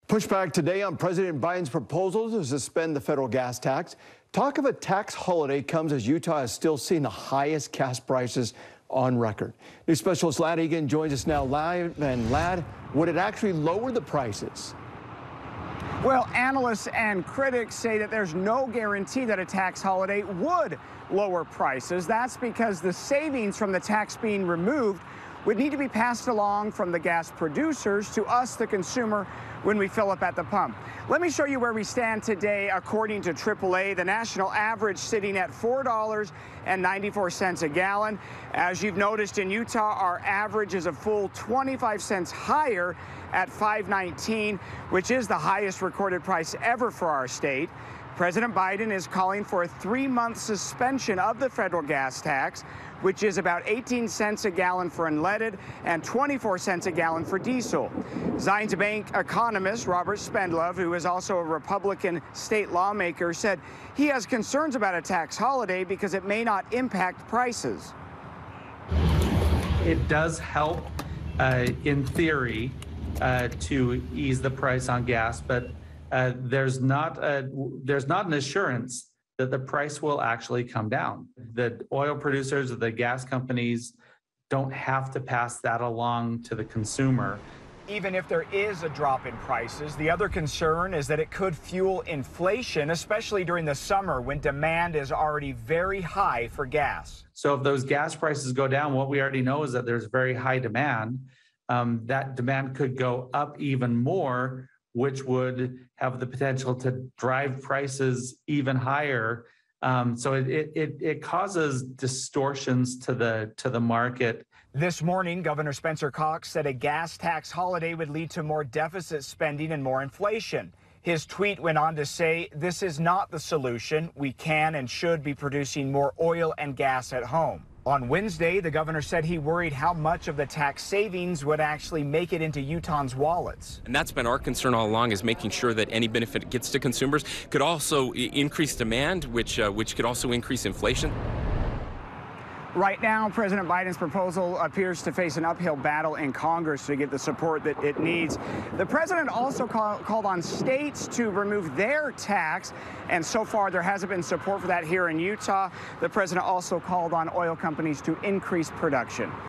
Pushback today on President Biden's proposal to suspend the federal gas tax. Talk of a tax holiday comes as Utah is still seeing the highest gas prices on record. News specialist Lad Egan joins us now live. And Lad, would it actually lower the prices? Well, analysts and critics say that there's no guarantee that a tax holiday would lower prices. That's because the savings from the tax being removed would need to be passed along from the gas producers to us, the consumer, when we fill up at the pump. Let me show you where we stand today according to AAA. The national average sitting at $4.94 a gallon. As you've noticed in Utah, our average is a full 25 cents higher at $5.19, which is the highest recorded price ever for our state. President Biden is calling for a 3-month suspension of the federal gas tax, which is about 18 cents a gallon for unleaded and 24 cents a gallon for diesel. Zions Bank economist Robert Spendlove, who is also a Republican state lawmaker, said he has concerns about a tax holiday because it may not impact prices. It does help, in theory, to ease the price on gas, but there's not an assurance that the price will actually come down. The oil producers or the gas companies don't have to pass that along to the consumer. Even if there is a drop in prices, the other concern is that it could fuel inflation, especially during the summer when demand is already very high for gas. So if those gas prices go down, what we already know is that there's very high demand. That demand could go up even more, which would have the potential to drive prices even higher. So it causes distortions to the market. This morning, Governor Spencer Cox said a gas tax holiday would lead to more deficit spending and more inflation. His tweet went on to say, "This is not the solution. We can and should be producing more oil and gas at home." On Wednesday, the governor said he worried how much of the tax savings would actually make it into Utahns' wallets. And that's been our concern all along, is making sure that any benefit gets to consumers could also increase demand, which could also increase inflation. Right now, President Biden's proposal appears to face an uphill battle in Congress to get the support that it needs. The president also called on states to remove their tax, and so far there hasn't been support for that here in Utah. The president also called on oil companies to increase production.